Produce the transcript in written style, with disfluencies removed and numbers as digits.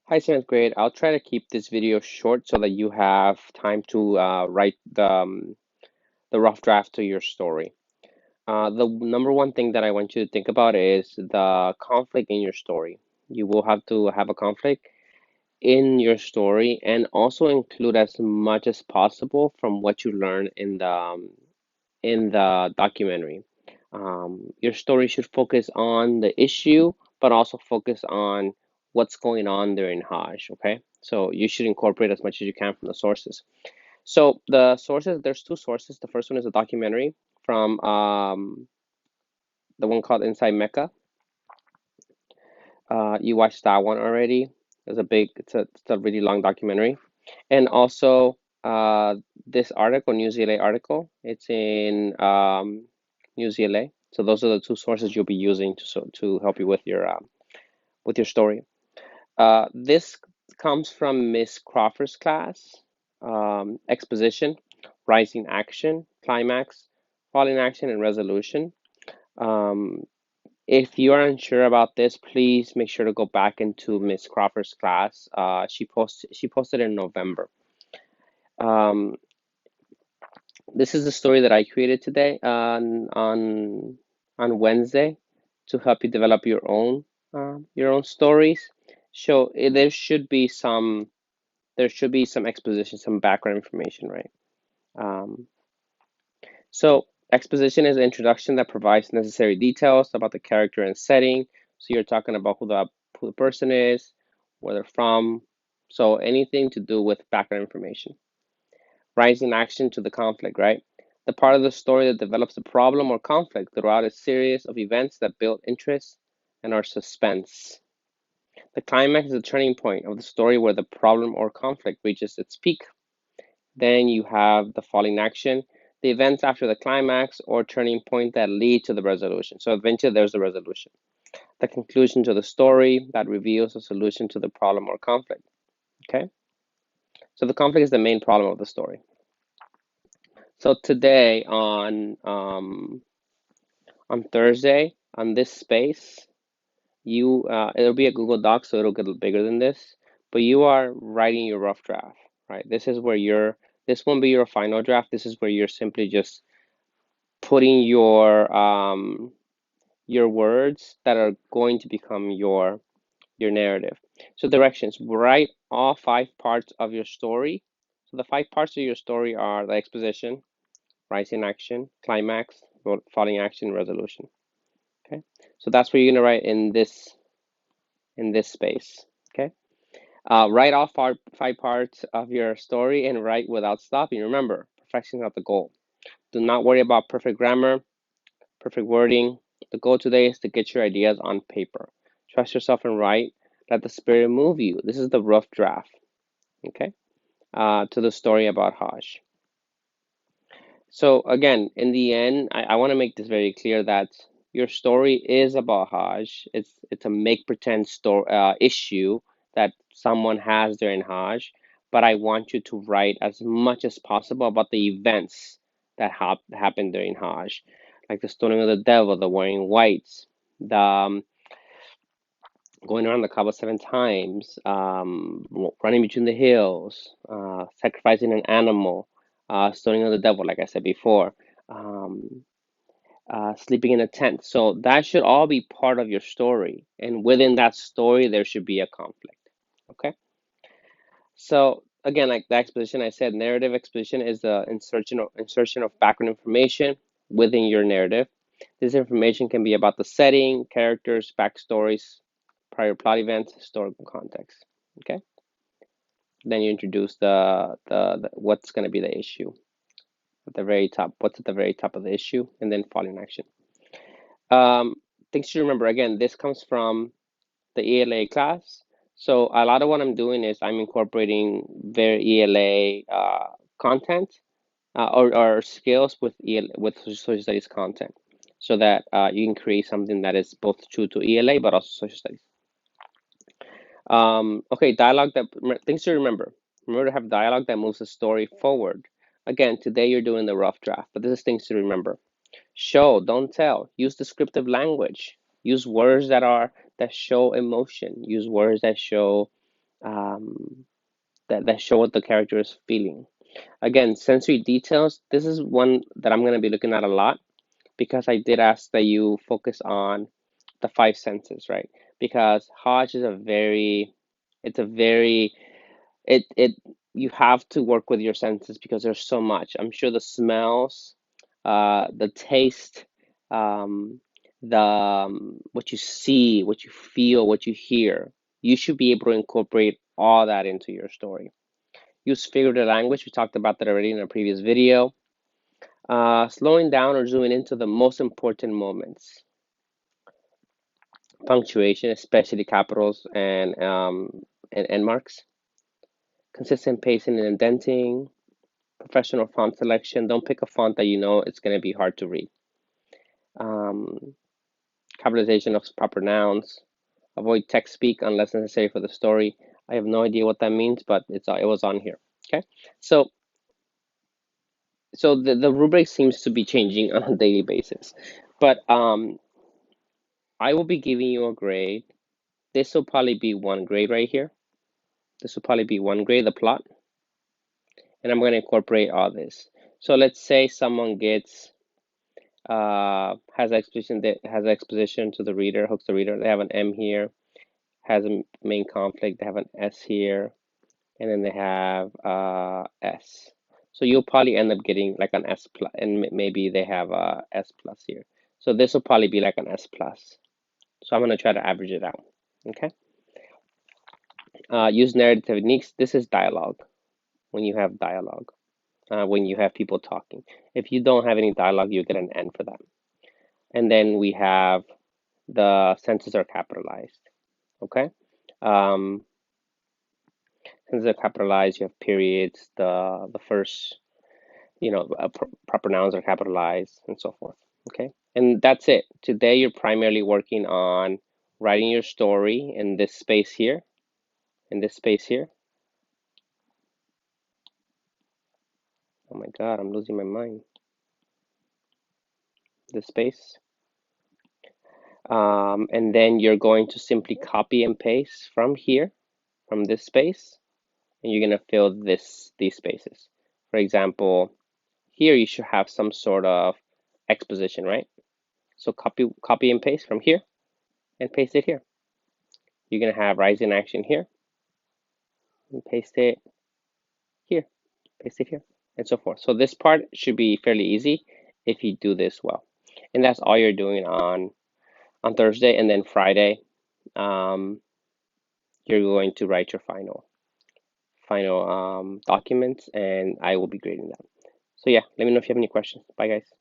Hi, seventh grade. I'll try to keep this video short so that you have time to write the rough draft to your story. The number one thing that I want you to think about is the conflict in your story. You will have to have a conflict in your story and also include as much as possible from what you learn in the documentary. Your story should focus on the issue, but also focus on what's going on during Hajj, okay? So you should incorporate as much as you can from the sources. So the sources, there's two sources. The first one is a documentary from the one called Inside Mecca. You watched that one already. It's a really long documentary. And also this article, News LA article, it's in News LA. So those are the two sources you'll be using to help you with your story. This comes from Miss Crawford's class, exposition, rising action, climax, falling action, and resolution. Um, if you are unsure about this, please make sure to go back into Miss Crawford's class. She posted in November. Um, this is the story that I created today on Wednesday to help you develop your own stories. So there should be some exposition, some background information, right? Um, so exposition is an introduction that provides necessary details about the character and setting. So you're talking about who the person is, where they're from. So anything to do with background information. Rising action to the conflict, right? The part of the story that develops the problem or conflict throughout a series of events that build interest and our suspense. The climax is the turning point of the story where the problem or conflict reaches its peak. Then you have the falling action, the events after the climax or turning point that lead to the resolution. So eventually there's the resolution. The conclusion to the story that reveals a solution to the problem or conflict. Okay? So the conflict is the main problem of the story. So today on Thursday on this space, it'll be a Google Doc, so it'll get bigger than this. But you are writing your rough draft, right? This won't be your final draft. This is where you're simply just putting your words that are going to become your narrative. So directions, write all five parts of your story. So the five parts of your story are the exposition, rising action, climax, falling action, resolution. Okay, so that's what you're gonna write in this space. Okay, write all five parts of your story and write without stopping. Remember, perfection is not the goal. Do not worry about perfect grammar, perfect wording. The goal today is to get your ideas on paper. Trust yourself and write. Let the spirit move you. This is the rough draft. Okay, to the story about Hajj. So again, in the end, I want to make this very clear that your story is about Hajj. It's a make pretend story issue that someone has during Hajj, but I want you to write as much as possible about the events that happened during Hajj, like the stoning of the devil, the wearing whites, the going around the Kaaba 7 times, running between the hills, sacrificing an animal, stoning of the devil, like I said before, um, sleeping in a tent. So that should all be part of your story. And within that story, there should be a conflict. Okay. So again, like the exposition I said, narrative exposition is the insertion of background information within your narrative. This information can be about the setting, characters, backstories, prior plot events, historical context. Okay. Then you introduce the what's going to be the issue at the very top. What's at the very top of the issue, and then following action. Um, Things to remember. Again, this comes from the ELA class. So a lot of what I'm doing is I'm incorporating their ELA content or skills with with social studies content, so that you can create something that is both true to ELA but also social studies. Okay, dialogue things to remember. Remember to have dialogue that moves the story forward. Again, today you're doing the rough draft, but this is things to remember. Show, don't tell. Use descriptive language. Use words that show emotion. Use words that show that show what the character is feeling. Again, sensory details. This is one that I'm going to be looking at a lot because I did ask that you focus on the five senses, right? Because Hajj is it's a very, it you have to work with your senses because there's so much. I'm sure the smells, the taste, um, the what you see, what you feel, what you hear. You should be able to incorporate all that into your story. Use figurative language. We talked about that already in a previous video. Slowing down or zooming into the most important moments. Punctuation, especially capitals and end marks. Consistent pacing and indenting. Professional font selection. Don't pick a font that you know it's going to be hard to read. Um, Capitalization of proper nouns. Avoid text speak unless necessary for the story. I have no idea what that means, but it was on here. Okay, so the rubric seems to be changing on a daily basis, but I will be giving you a grade. This will probably be one grade right here. This will probably be one grade, the plot, and I'm going to incorporate all this. So let's say someone gets has exposition to the reader, hooks the reader. They have an M here, has a main conflict. They have an S here, and then they have S. So you'll probably end up getting like an S plus, and maybe they have a S plus here. So this will probably be like an S plus. So I'm going to try to average it out. Okay. Use narrative techniques. This is dialogue. When you have dialogue, when you have people talking. If you don't have any dialogue, you get an N for that. And then we have the senses are capitalized. Okay. Senses are capitalized. You have periods. The first, proper nouns are capitalized, and so forth. Okay. And that's it. Today you're primarily working on writing your story in this space here, in this space here. Oh my God, I'm losing my mind. This space. And then you're going to simply copy and paste from here, from this space, and you're going to fill these spaces. For example, here you should have some sort of exposition, right? So copy and paste from here and paste it here. You're going to have rising action here and paste it here, paste it here, and so forth. So this part should be fairly easy if you do this well. And that's all you're doing on Thursday, and then Friday, you're going to write your final documents, and I will be grading them. So yeah, let me know if you have any questions. Bye, guys.